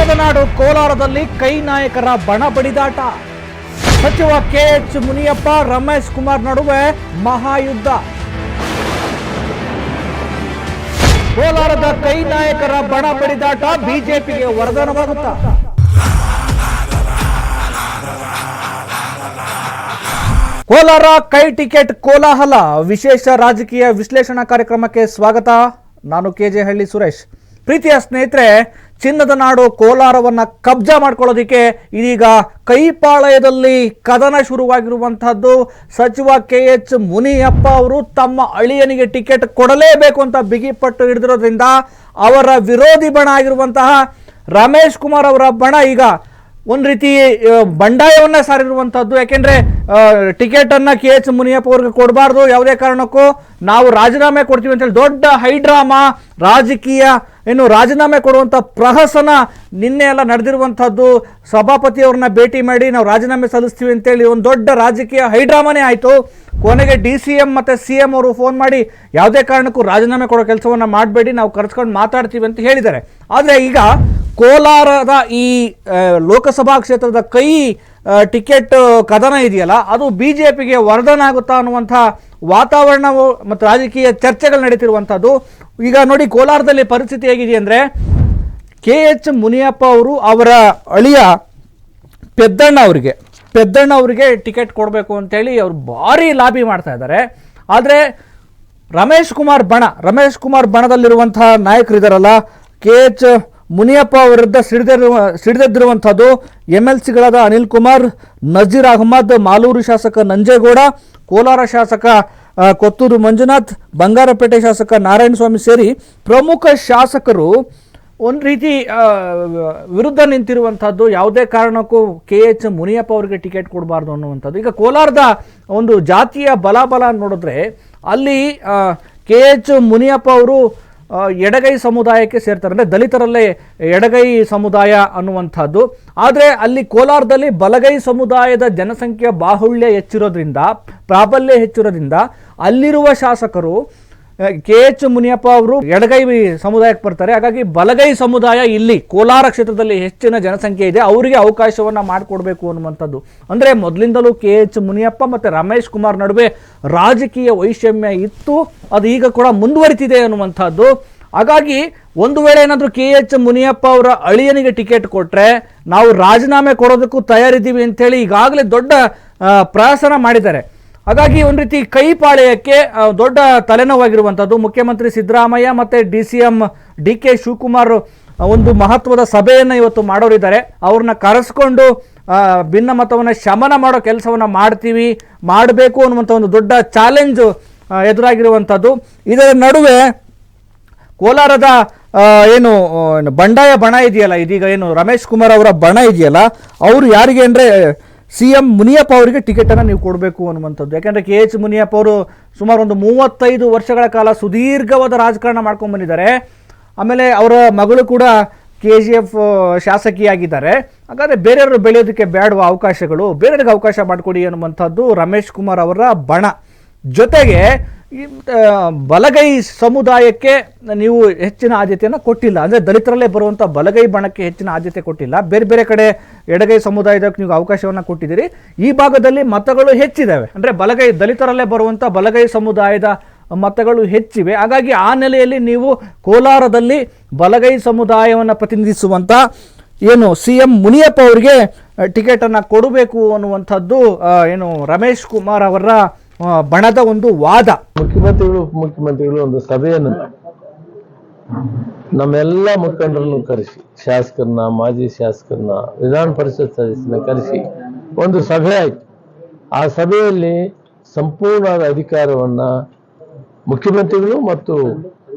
ಚಿನ್ನದ ನಾಡು ಕೋಲಾರದಲ್ಲಿ ಕೈ ನಾಯಕರ ಬಣ ಬಡಿದಾಟ. ಸಚಿವ ಕೆಎಚ್ ಮುನಿಯಪ್ಪ ರಮೇಶ್ ಕುಮಾರ್ ನಡುವೆ ಮಹಾಯುದ್ಧ. ಕೋಲಾರದ ಕೈ ನಾಯಕರ ಬಣ ಬಡಿದಾಟ ಬಿಜೆಪಿಗೆ ವರದಾನವಾಗುತ್ತಾ? ಕೋಲಾರ ಕೈ ಟಿಕೆಟ್ ಕೋಲಾಹಲ ವಿಶೇಷ ರಾಜಕೀಯ ವಿಶ್ಲೇಷಣಾ ಕಾರ್ಯಕ್ರಮಕ್ಕೆ ಸ್ವಾಗತ. ನಾನು ಕೆಜೆ ಹಳ್ಳಿ ಸುರೇಶ್. ಪ್ರೀತಿಯ ಸ್ನೇಹಿತರೆ, ಚಿನ್ನದ ನಾಡು ಕೋಲಾರವನ್ನ ಕಬ್ಜಾ ಮಾಡ್ಕೊಳ್ಳೋದಿಕ್ಕೆ ಇದೀಗ ಕೈಪಾಳಯದಲ್ಲಿ ಕದನ ಶುರುವಾಗಿರುವಂತಹದ್ದು. ಸಚಿವ ಕೆಎಚ್ ಮುನಿಯಪ್ಪ ಅವರು ತಮ್ಮ ಅಳಿಯನಿಗೆ ಟಿಕೆಟ್ ಕೊಡಲೇಬೇಕು ಅಂತ ಬಿಗಿಪಟ್ಟು ಹಿಡಿದಿರೋದ್ರಿಂದ ಅವರ ವಿರೋಧಿ ಬಣ ಆಗಿರುವಂತಹ ರಮೇಶ್ ಕುಮಾರ್ ಅವರ ಬಣ ಈಗ ಒಂದು ರೀತಿ ಬಂಡಾಯವನ್ನ ಸಾರಿರುವಂತಹದ್ದು. ಯಾಕೆಂದ್ರೆ ಟಿಕೆಟ್ ಅನ್ನ ಕೆಎಚ್ ಮುನಿಯಪ್ಪ ಅವ್ರಿಗೆ ಕೊಡಬಾರ್ದು, ಯಾವುದೇ ಕಾರಣಕ್ಕೂ ನಾವು ರಾಜೀನಾಮೆ ಕೊಡ್ತೀವಿ ಅಂತೇಳಿ ದೊಡ್ಡ ಹೈಡ್ರಾಮಾ ರಾಜಕೀಯ ರಾಜೀನಾಮೆ ಕೊಡುವಂತ ಪ್ರಹಸನ ನಿನ್ನೆ ಎಲ್ಲ ನಡೆದಿರುವಂತಹದ್ದು. ಸಭಾಪತಿಯವ್ರನ್ನ ಭೇಟಿ ಮಾಡಿ ನಾವು ರಾಜೀನಾಮೆ ಸಲ್ಲಿಸ್ತೀವಿ ಅಂತೇಳಿ ಒಂದು ದೊಡ್ಡ ರಾಜಕೀಯ ಹೈಡ್ರಾಮಾನೇ ಆಯಿತು. ಕೊನೆಗೆ DCM ಮತ್ತು CM ಅವರು ಫೋನ್ ಮಾಡಿ ಯಾವುದೇ ಕಾರಣಕ್ಕೂ ರಾಜೀನಾಮೆ ಕೊಡೋ ಕೆಲಸವನ್ನ ಮಾಡಬೇಡಿ, ನಾವು ಕರೆಸ್ಕೊಂಡು ಮಾತಾಡ್ತೀವಿ ಅಂತ ಹೇಳಿದ್ದಾರೆ. ಆದರೆ ಈಗ ಕೋಲಾರದ ಈ ಲೋಕಸಭಾ ಕ್ಷೇತ್ರದ ಕೈ ಟಿಕೆಟ್ ಕದನ ಇದೆಯಲ್ಲ, ಅದು ಬಿಜೆಪಿಗೆ ವರದಾನ ಆಗುತ್ತಾ ಅನ್ನುವಂಥ ವಾತಾವರಣವು ಮತ್ತು ರಾಜಕೀಯ ಚರ್ಚೆಗಳು ನಡೀತಿರುವಂಥದ್ದು. ಈಗ ನೋಡಿ, ಕೋಲಾರದಲ್ಲಿ ಪರಿಸ್ಥಿತಿ ಹೇಗಿದೆ ಅಂದರೆ, ಕೆಎಚ್ ಮುನಿಯಪ್ಪ ಅವರು ಅವರ ಅಳಿಯ ಪೆದ್ದಣ್ಣ ಅವರಿಗೆ ಟಿಕೆಟ್ ಕೊಡಬೇಕು ಅಂತೇಳಿ ಅವರು ಭಾರಿ ಲಾಬಿ ಮಾಡ್ತಾ ಇದ್ದಾರೆ. ಆದರೆ ರಮೇಶ್ ಕುಮಾರ್ ಬಣದಲ್ಲಿರುವಂತಹ ನಾಯಕರಿದ್ದಾರಲ್ಲ, ಕೆಎಚ್ ಮುನಿಯಪ್ಪ ವಿರುದ್ಧ ಸಿಡಿದೆದ್ದಿರುವಂಥದ್ದು MLCಗಳಾದ ಅನಿಲ್ ಕುಮಾರ್, ನಜೀರ್ ಅಹಮದ್, ಮಾಲೂರು ಶಾಸಕ ನಂಜೇಗೌಡ, ಕೋಲಾರ ಶಾಸಕ ಕೊತ್ತೂರು ಮಂಜುನಾಥ್, ಬಂಗಾರಪೇಟೆ ಶಾಸಕ ನಾರಾಯಣಸ್ವಾಮಿ ಸೇರಿ ಪ್ರಮುಖ ಶಾಸಕರು ಒಂದು ರೀತಿ ವಿರುದ್ಧ ನಿಂತಿರುವಂಥದ್ದು. ಯಾವುದೇ ಕಾರಣಕ್ಕೂ ಕೆಎಚ್ ಮುನಿಯಪ್ಪ ಅವರಿಗೆ ಟಿಕೆಟ್ ಕೊಡಬಾರ್ದು ಅನ್ನುವಂಥದ್ದು. ಈಗ ಕೋಲಾರದ ಒಂದು ಜಾತಿಯ ಬಲಾಬಲ ನೋಡಿದ್ರೆ ಅಲ್ಲಿ ಕೆಎಚ್ ಮುನಿಯಪ್ಪ ಅವರು ಎಡಗೈ ಸಮುದಾಯಕ್ಕೆ ಸೇರ್ತಾರೆ, ಅಂದರೆ ದಲಿತರಲ್ಲೇ ಎಡಗೈ ಸಮುದಾಯ ಅನ್ನುವಂಥದ್ದು. ಆದರೆ ಅಲ್ಲಿ ಕೋಲಾರದಲ್ಲಿ ಬಲಗೈ ಸಮುದಾಯದ ಜನಸಂಖ್ಯೆ ಬಾಹುಳ್ಯ ಪ್ರಾಬಲ್ಯ ಹೆಚ್ಚಿರೋದ್ರಿಂದ ಅಲ್ಲಿರುವ ಶಾಸಕರು ಕೆಎಚ್ ಮುನಿಯಪ್ಪ ಅವರು ಎಡಗೈ ಸಮುದಾಯಕ್ಕೆ ಬರ್ತಾರೆ. ಹಾಗಾಗಿ ಬಲಗೈ ಸಮುದಾಯ ಇಲ್ಲಿ ಕೋಲಾರ ಕ್ಷೇತ್ರದಲ್ಲಿ ಹೆಚ್ಚಿನ ಜನಸಂಖ್ಯೆ ಇದೆ, ಅವರಿಗೆ ಅವಕಾಶವನ್ನು ಮಾಡಿಕೊಡ್ಬೇಕು ಅನ್ನುವಂಥದ್ದು. ಅಂದರೆ ಮೊದಲಿಂದಲೂ ಕೆಎಚ್ ಮುನಿಯಪ್ಪ ಮತ್ತು ರಮೇಶ್ ಕುಮಾರ್ ನಡುವೆ ರಾಜಕೀಯ ವೈಷಮ್ಯ ಇತ್ತು, ಅದು ಈಗ ಕೂಡ ಮುಂದುವರಿತಿದೆ ಅನ್ನುವಂಥದ್ದು. ಹಾಗಾಗಿ ಒಂದು ವೇಳೆ ಏನಾದರೂ ಕೆಎಚ್ ಮುನಿಯಪ್ಪ ಅವರ ಅಳಿಯನಿಗೆ ಟಿಕೆಟ್ ಕೊಟ್ಟರೆ ನಾವು ರಾಜೀನಾಮೆ ಕೊಡೋದಕ್ಕೂ ತಯಾರಿದ್ದೀವಿ ಅಂತೇಳಿ ಈಗಾಗಲೇ ದೊಡ್ಡ ಪ್ರಹಸನ ಮಾಡಿದ್ದಾರೆ. ಹಾಗಾಗಿ ಒಂದು ರೀತಿ ಕೈಪಾಳ್ಯಕ್ಕೆ ದೊಡ್ಡ ತಲೆನೋವಾಗಿರುವಂಥದ್ದು. ಮುಖ್ಯಮಂತ್ರಿ ಸಿದ್ದರಾಮಯ್ಯ ಮತ್ತು DCM DK ಶಿವಕುಮಾರ್ ಒಂದು ಮಹತ್ವದ ಸಭೆಯನ್ನು ಇವತ್ತು ಮಾಡೋರಿದ್ದಾರೆ. ಅವ್ರನ್ನ ಕರೆಸ್ಕೊಂಡು ಭಿನ್ನಮತವನ್ನು ಶಮನ ಮಾಡೋ ಕೆಲಸವನ್ನು ಮಾಡಬೇಕು ಅನ್ನುವಂಥ ಒಂದು ದೊಡ್ಡ ಚಾಲೆಂಜ್ ಎದುರಾಗಿರುವಂಥದ್ದು. ಇದರ ನಡುವೆ ಕೋಲಾರದ ಬಂಡಾಯ ಬಣ ಇದೆಯಲ್ಲ, ಇದೀಗ ರಮೇಶ್ ಕುಮಾರ್ ಅವರ ಬಣ ಇದೆಯಲ್ಲ, ಅವರು ಯಾರಿಗೆ ಅಂದರೆ CM ಮುನಿಯಪ್ಪ ಅವರಿಗೆ ಟಿಕೆಟನ್ನು ನೀವು ಕೊಡಬೇಕು ಅನ್ನುವಂಥದ್ದು. ಯಾಕೆಂದರೆ ಕೆಎಚ್ ಮುನಿಯಪ್ಪ ಅವರು ಸುಮಾರು ಒಂದು 35 ವರ್ಷಗಳ ಕಾಲ ಸುದೀರ್ಘವಾದ ರಾಜಕಾರಣ ಮಾಡ್ಕೊಂಡು ಬಂದಿದ್ದಾರೆ. ಆಮೇಲೆ ಅವರ ಮಗಳು ಕೂಡ KGF ಶಾಸಕಿಯಾಗಿದ್ದಾರೆ. ಹಾಗಾದರೆ ಬೇರೆಯವರು ಬೆಳೆಯೋದಕ್ಕೆ ಬೇಡವ ಅವಕಾಶಗಳು, ಬೇರೆಯವ್ರಿಗೆ ಅವಕಾಶ ಮಾಡಿಕೊಡಿ ಅನ್ನುವಂಥದ್ದು ರಮೇಶ್ ಕುಮಾರ್ ಅವರ ಬಣ. ಜೊತೆಗೆ ಬಲಗೈ ಸಮುದಾಯಕ್ಕೆ ನೀವು ಹೆಚ್ಚಿನ ಆದ್ಯತೆಯನ್ನು ಕೊಟ್ಟಿಲ್ಲ, ಅಂದರೆ ದಲಿತರಲ್ಲೇ ಬರುವಂಥ ಬಲಗೈ ಬಣಕ್ಕೆ ಹೆಚ್ಚಿನ ಆದ್ಯತೆ ಕೊಟ್ಟಿಲ್ಲ. ಬೇರೆ ಬೇರೆ ಕಡೆ ಎಡಗೈ ಸಮುದಾಯದಕ್ಕೆ ನೀವು ಅವಕಾಶವನ್ನು ಕೊಟ್ಟಿದ್ದೀರಿ. ಈ ಭಾಗದಲ್ಲಿ ಮತಗಳು ಹೆಚ್ಚಿದ್ದಾವೆ, ಅಂದರೆ ದಲಿತರಲ್ಲೇ ಬರುವಂಥ ಬಲಗೈ ಸಮುದಾಯದ ಮತಗಳು ಹೆಚ್ಚಿವೆ. ಹಾಗಾಗಿ ಆ ನೆಲೆಯಲ್ಲಿ ನೀವು ಕೋಲಾರದಲ್ಲಿ ಬಲಗೈ ಸಮುದಾಯವನ್ನು ಪ್ರತಿನಿಧಿಸುವಂಥ CM ಮುನಿಯಪ್ಪ ಅವರಿಗೆ ಟಿಕೆಟನ್ನು ಕೊಡಬೇಕು ಅನ್ನುವಂಥದ್ದು ರಮೇಶ್ ಕುಮಾರ್ ಅವರ ಬಣದ ಒಂದು ವಾದ. ಮುಖ್ಯಮಂತ್ರಿಗಳು ಒಂದು ಸಭೆಯನ್ನು ನಮ್ಮೆಲ್ಲ ಮುಖಂಡರನ್ನು ಕರೆಸಿ, ಶಾಸಕರನ್ನ, ಮಾಜಿ ಶಾಸಕರನ್ನ, ವಿಧಾನ ಪರಿಷತ್ ಸದಸ್ಯರನ್ನ ಕರೆಸಿ ಒಂದು ಸಭೆ ಆಯ್ತು. ಆ ಸಭೆಯಲ್ಲಿ ಸಂಪೂರ್ಣವಾದ ಅಧಿಕಾರವನ್ನ ಮುಖ್ಯಮಂತ್ರಿಗಳು ಮತ್ತು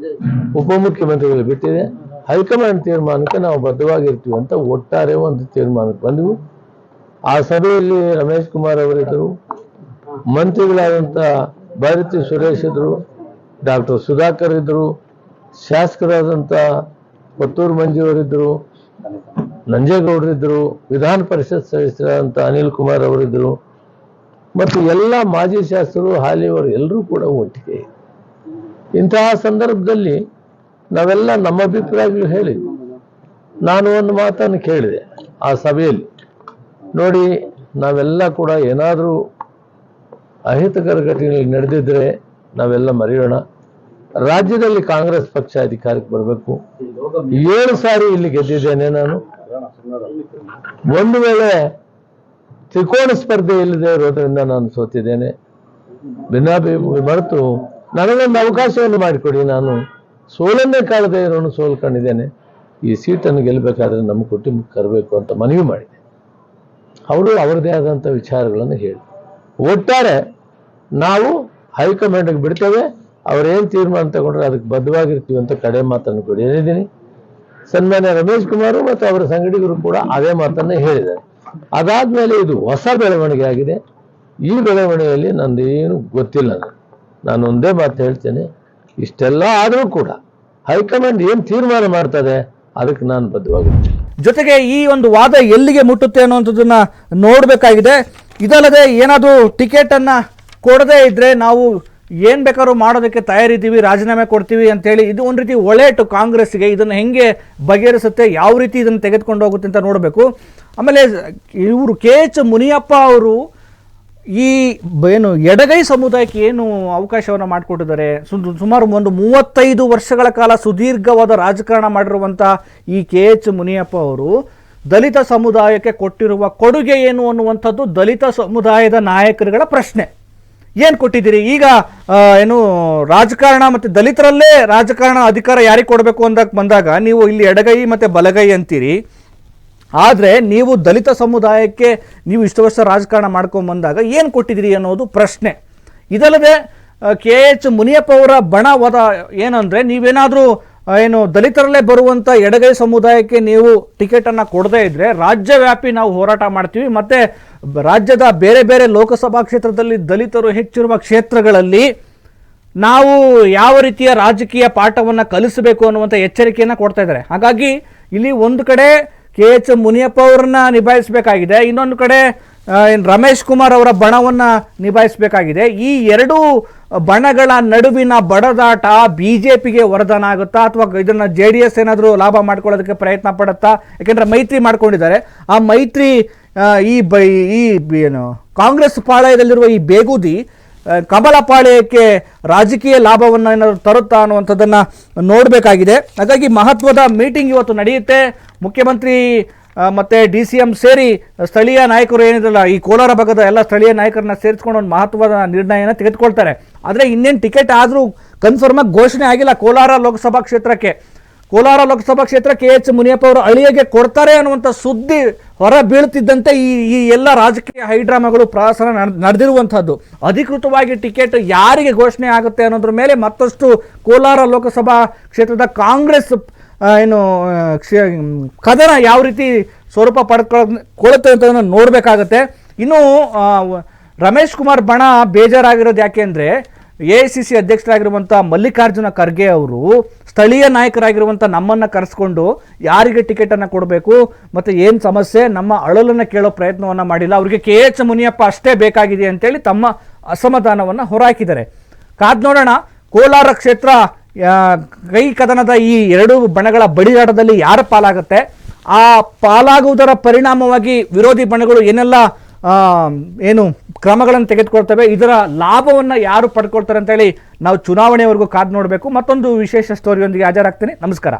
ಉಪಮುಖ್ಯಮಂತ್ರಿಗಳು ಬಿಟ್ಟಿದೆ. ಹೈಕಮಾಂಡ್ ತೀರ್ಮಾನಕ್ಕೆ ನಾವು ಬದ್ಧವಾಗಿರ್ತೀವಿ ಅಂತ ಒಟ್ಟಾರೆ ಒಂದು ತೀರ್ಮಾನಕ್ಕೆ ಬಂದವು. ಆ ಸಭೆಯಲ್ಲಿ ರಮೇಶ್ ಕುಮಾರ್ ಅವರಿದ್ದರು, ಮಂತ್ರಿಗಳಾದಂಥ ಭಾರತಿ ಸುರೇಶ್ ಇದ್ರು, ಡಾಕ್ಟರ್ ಸುಧಾಕರ್ ಇದ್ರು, ಶಾಸಕರಾದಂಥ ಕೊತ್ತೂರು ಮಂಜುವರಿದ್ದರು, ನಂಜೇಗೌಡರಿದ್ದರು, ವಿಧಾನ ಪರಿಷತ್ ಸದಸ್ಯರಾದಂಥ ಅನಿಲ್ ಕುಮಾರ್ ಅವರಿದ್ದರು, ಮತ್ತು ಎಲ್ಲ ಮಾಜಿ ಶಾಸಕರು, ಹಾಲಿಯವರು ಎಲ್ಲರೂ ಕೂಡ ಒಟ್ಟಿಗೆ. ಇಂತಹ ಸಂದರ್ಭದಲ್ಲಿ ನಾವೆಲ್ಲ ನಮ್ಮ ಅಭಿಪ್ರಾಯಗಳು ಹೇಳಿದ್ವಿ. ನಾನು ಒಂದು ಮಾತನ್ನು ಕೇಳಿದೆ ಆ ಸಭೆಯಲ್ಲಿ, ನೋಡಿ ನಾವೆಲ್ಲ ಕೂಡ ಏನಾದರೂ ಅಹಿತಕರ ಘಟನೆಗಳು ನಡೆದಿದ್ರೆ ನಾವೆಲ್ಲ ಮರೆಯೋಣ. ರಾಜ್ಯದಲ್ಲಿ ಕಾಂಗ್ರೆಸ್ ಪಕ್ಷ ಅಧಿಕಾರಕ್ಕೆ ಬರಬೇಕು. 7 ಸಾರಿ ಇಲ್ಲಿ ಗೆದ್ದಿದ್ದೇನೆ ನಾನು. ಒಂದು ವೇಳೆ ತ್ರಿಕೋಣ ಸ್ಪರ್ಧೆ ಇಲ್ಲದೆ ಇರೋದ್ರಿಂದ ನಾನು ಸೋತಿದ್ದೇನೆ. ಭಿನ್ನಾಭಿಪ್ರಾಯ ಮರೆತು ನನಗೊಂದು ಅವಕಾಶವನ್ನು ಮಾಡಿಕೊಡಿ. ನಾನು ಸೋಲನ್ನೇ ಕಾಣದೇ ಇರೋನು ಸೋಲ್ಕೊಂಡಿದ್ದೇನೆ. ಈ ಸೀಟನ್ನು ಗೆಲ್ಲಬೇಕಾದ್ರೆ ನಮ್ಮ ಕುಟುಂಬಕ್ಕೆ ಕರಬೇಕು ಅಂತ ಮನವಿ ಮಾಡಿದೆ. ಅವರು ಅವರದೇ ಆದಂಥ ವಿಚಾರಗಳನ್ನು ಹೇಳಿ, ಒಟ್ಟಾರೆ ನಾವು ಹೈಕಮಾಂಡ್ಗೆ ಬಿಡ್ತೇವೆ, ಅವರೇನು ತೀರ್ಮಾನ ತಗೊಂಡ್ರೆ ಅದಕ್ಕೆ ಬದ್ಧವಾಗಿರ್ತೀವಿ ಅಂತ ಕಡೆ ಮಾತನ್ನು ಕೂಡ ಹೇಳಿದ್ದೀನಿ. ಸನ್ಮಾನ್ಯ ರಮೇಶ್ ಕುಮಾರ್ ಮತ್ತು ಅವರ ಸಂಗಡಿಗರು ಕೂಡ ಅದೇ ಮಾತನ್ನೇ ಹೇಳಿದ್ದಾರೆ. ಅದಾದ್ಮೇಲೆ ಇದು ಹೊಸ ಬೆಳವಣಿಗೆ ಆಗಿದೆ. ಈ ಬೆಳವಣಿಗೆಯಲ್ಲಿ ನಂದೇನು ಗೊತ್ತಿಲ್ಲ. ನಾನು ಒಂದೇ ಮಾತು ಹೇಳ್ತೇನೆ, ಇಷ್ಟೆಲ್ಲ ಆದರೂ ಕೂಡ ಹೈಕಮಾಂಡ್ ಏನು ತೀರ್ಮಾನ ಮಾಡ್ತದೆ ಅದಕ್ಕೆ ನಾನು ಬದ್ಧವಾಗಿರ್ತೀನಿ. ಜೊತೆಗೆ ಈ ಒಂದು ವಾದ ಎಲ್ಲಿಗೆ ಮುಟ್ಟುತ್ತೆ ಅನ್ನುವಂಥದ್ದನ್ನ ನೋಡಬೇಕಾಗಿದೆ. ಇದಲ್ಲದೆ ಏನಾದರೂ ಟಿಕೆಟನ್ನು ಕೊಡದೇ ಇದ್ದರೆ ನಾವು ಏನು ಬೇಕಾದ್ರೂ ಮಾಡೋದಕ್ಕೆ ತಯಾರಿದ್ದೀವಿ, ರಾಜೀನಾಮೆ ಕೊಡ್ತೀವಿ ಅಂತೇಳಿ ಇದು ಒಂದು ರೀತಿ ಒಳೆಟು ಕಾಂಗ್ರೆಸ್ಗೆ. ಇದನ್ನು ಹೆಂಗೆ ಬಗೆಹರಿಸುತ್ತೆ, ಯಾವ ರೀತಿ ಇದನ್ನು ತೆಗೆದುಕೊಂಡು ಹೋಗುತ್ತೆ ಅಂತ ನೋಡಬೇಕು. ಆಮೇಲೆ ಇವರು KH ಮುನಿಯಪ್ಪ ಅವರು ಈ ಏನು ಎಡಗೈ ಸಮುದಾಯಕ್ಕೆ ಏನು ಅವಕಾಶವನ್ನು ಮಾಡಿಕೊಟ್ಟಿದ್ದಾರೆ. ಸುಮಾರು ಒಂದು 35 ವರ್ಷಗಳ ಕಾಲ ಸುದೀರ್ಘವಾದ ರಾಜಕಾರಣ ಮಾಡಿರುವಂಥ ಈ KH ಮುನಿಯಪ್ಪ ಅವರು ದಲಿತ ಸಮುದಾಯಕ್ಕೆ ಕೊಟ್ಟಿರುವ ಕೊಡುಗೆ ಏನು ಅನ್ನುವಂಥದ್ದು ದಲಿತ ಸಮುದಾಯದ ನಾಯಕರುಗಳ ಪ್ರಶ್ನೆ. ಏನು ಕೊಟ್ಟಿದ್ದೀರಿ ಈಗ? ಏನು ರಾಜಕಾರಣ ಮತ್ತು ದಲಿತರಲ್ಲೇ ರಾಜಕಾರಣ ಅಧಿಕಾರ ಯಾರಿಗೆ ಕೊಡಬೇಕು ಅಂದಾಗ ಬಂದಾಗ ನೀವು ಇಲ್ಲಿ ಎಡಗೈ ಮತ್ತು ಬಲಗೈ ಅಂತೀರಿ. ಆದರೆ ನೀವು ದಲಿತ ಸಮುದಾಯಕ್ಕೆ ನೀವು ಇಷ್ಟು ವರ್ಷ ರಾಜಕಾರಣ ಮಾಡ್ಕೊಂಬಂದಾಗ ಏನು ಕೊಟ್ಟಿದ್ದೀರಿ ಅನ್ನೋದು ಪ್ರಶ್ನೆ. ಇದಲ್ಲದೆ KH ಮುನಿಯಪ್ಪ ಅವರ ಬಣವಾದ ಏನಂದರೆ, ನೀವೇನಾದರೂ ಏನು ದಲಿತರಲ್ಲೇ ಬರುವಂಥ ಎಡಗೈ ಸಮುದಾಯಕ್ಕೆ ನೀವು ಟಿಕೆಟನ್ನು ಕೊಡದೇ ಇದ್ದರೆ ರಾಜ್ಯವ್ಯಾಪಿ ನಾವು ಹೋರಾಟ ಮಾಡ್ತೀವಿ, ಮತ್ತು ರಾಜ್ಯದ ಬೇರೆ ಬೇರೆ ಲೋಕಸಭಾ ಕ್ಷೇತ್ರದಲ್ಲಿ ದಲಿತರು ಹೆಚ್ಚಿರುವ ಕ್ಷೇತ್ರಗಳಲ್ಲಿ ನಾವು ಯಾವ ರೀತಿಯ ರಾಜಕೀಯ ಪಾಠವನ್ನು ಕಲಿಸಬೇಕು ಅನ್ನುವಂಥ ಎಚ್ಚರಿಕೆಯನ್ನು ಕೊಡ್ತಾ ಇದ್ದಾರೆ. ಹಾಗಾಗಿ ಇಲ್ಲಿ ಒಂದು ಕಡೆ KH ಮುನಿಯಪ್ಪ ಅವರನ್ನ ನಿಭಾಯಿಸಬೇಕಾಗಿದೆ, ಇನ್ನೊಂದು ಕಡೆ ರಮೇಶ್ ಕುಮಾರ್ ಅವರ ಬಣವನ್ನು ನಿಭಾಯಿಸಬೇಕಾಗಿದೆ. ಈ ಎರಡೂ ಬಣಗಳ ನಡುವಿನ ಬಡದಾಟ BJPಗೆ ವರದಾನ ಆಗುತ್ತಾ, ಅಥವಾ ಇದನ್ನು JDS ಏನಾದರೂ ಲಾಭ ಮಾಡ್ಕೊಳ್ಳೋದಕ್ಕೆ ಪ್ರಯತ್ನ ಪಡುತ್ತಾ? ಯಾಕೆಂದರೆ ಮೈತ್ರಿ ಮಾಡ್ಕೊಂಡಿದ್ದಾರೆ. ಆ ಮೈತ್ರಿ ಏನು ಕಾಂಗ್ರೆಸ್ ಪಾಳಯದಲ್ಲಿರುವ ಈ ಬೇಗುದಿ ಕಮಲ ಪಾಳ್ಯಕ್ಕೆ ರಾಜಕೀಯ ಲಾಭವನ್ನು ಏನಾದರೂ ತರುತ್ತಾ ಅನ್ನುವಂಥದ್ದನ್ನು ನೋಡಬೇಕಾಗಿದೆ. ಹಾಗಾಗಿ ಮಹತ್ವದ ಮೀಟಿಂಗ್ ಇವತ್ತು ನಡೆಯುತ್ತೆ. ಮುಖ್ಯಮಂತ್ರಿ ಮತ್ತು DCM ಸೇರಿ ಸ್ಥಳೀಯ ನಾಯಕರು ಏನಿರಲ್ಲ, ಈ ಕೋಲಾರ ಭಾಗದ ಎಲ್ಲ ಸ್ಥಳೀಯ ನಾಯಕರನ್ನ ಸೇರಿಸ್ಕೊಂಡು ಒಂದು ಮಹತ್ವದ ನಿರ್ಣಯನ ತೆಗೆದುಕೊಳ್ತಾರೆ. ಆದರೆ ಇನ್ನೇನು ಟಿಕೆಟ್ ಆದರೂ ಕನ್ಫರ್ಮಾಗಿ ಘೋಷಣೆ ಆಗಿಲ್ಲ ಕೋಲಾರ ಲೋಕಸಭಾ ಕ್ಷೇತ್ರಕ್ಕೆ. ಕೋಲಾರ ಲೋಕಸಭಾ ಕ್ಷೇತ್ರ KH ಮುನಿಯಪ್ಪ ಅವರು ಅಳಿಯಗೆ ಕೊಡ್ತಾರೆ ಅನ್ನುವಂಥ ಸುದ್ದಿ ಹೊರ ಬೀಳ್ತಿದ್ದಂತೆ ಈ ಎಲ್ಲ ರಾಜಕೀಯ ಹೈಡ್ರಾಮಾಗಳು ಪ್ರಹಸನ ನಡೆದಿರುವಂಥದ್ದು. ಅಧಿಕೃತವಾಗಿ ಟಿಕೆಟ್ ಯಾರಿಗೆ ಘೋಷಣೆ ಆಗುತ್ತೆ ಅನ್ನೋದ್ರ ಮೇಲೆ ಮತ್ತಷ್ಟು ಕೋಲಾರ ಲೋಕಸಭಾ ಕ್ಷೇತ್ರದ ಕಾಂಗ್ರೆಸ್ ಏನು ಕದನ ಯಾವ ರೀತಿ ಸ್ವರೂಪ ಪಡೆದುಕೊಳ್ಳುತ್ತೆ ಅಂತ ನೋಡಬೇಕಾಗತ್ತೆ. ಇನ್ನು ರಮೇಶ್ ಕುಮಾರ್ ಬಣ ಬೇಜಾರಾಗಿರೋದು ಯಾಕೆ ಅಂದರೆ, AICC ಅಧ್ಯಕ್ಷರಾಗಿರುವಂಥ ಮಲ್ಲಿಕಾರ್ಜುನ ಖರ್ಗೆ ಅವರು ಸ್ಥಳೀಯ ನಾಯಕರಾಗಿರುವಂಥ ನಮ್ಮನ್ನು ಕರೆಸ್ಕೊಂಡು ಯಾರಿಗೆ ಟಿಕೆಟನ್ನು ಕೊಡಬೇಕು ಮತ್ತು ಏನು ಸಮಸ್ಯೆ ನಮ್ಮ ಅಳಲನ್ನು ಕೇಳೋ ಪ್ರಯತ್ನವನ್ನು ಮಾಡಿಲ್ಲ. ಅವರಿಗೆ KH ಮುನಿಯಪ್ಪ ಅಷ್ಟೇ ಬೇಕಾಗಿದೆ ಅಂತೇಳಿ ತಮ್ಮ ಅಸಮಾಧಾನವನ್ನು ಹೊರಹಾಕಿದ್ದಾರೆ. ಕಾದ್ ನೋಡೋಣ ಕೋಲಾರ ಕ್ಷೇತ್ರ ಕೈ ಕದನದ ಈ ಎರಡು ಬಣಗಳ ಬಡಿದಾಟದಲ್ಲಿ ಯಾರ ಪಾಲಾಗುತ್ತೆ. ಆ ಪಾಲಾಗುವುದರ ಪರಿಣಾಮವಾಗಿ ವಿರೋಧಿ ಬಣಗಳು ಏನೆಲ್ಲ ಏನು ಕ್ರಮಗಳನ್ನು ತೆಗೆದುಕೊಳ್ತವೆ, ಇದರ ಲಾಭವನ್ನು ಯಾರು ಪಡ್ಕೊಳ್ತಾರೆ ಅಂತೇಳಿ ನಾವು ಚುನಾವಣೆವರೆಗೂ ಕಾದು ನೋಡಬೇಕು. ಮತ್ತೊಂದು ವಿಶೇಷ ಸ್ಟೋರಿಯೊಂದಿಗೆ ಹಾಜರಾಗ್ತೀನಿ. ನಮಸ್ಕಾರ.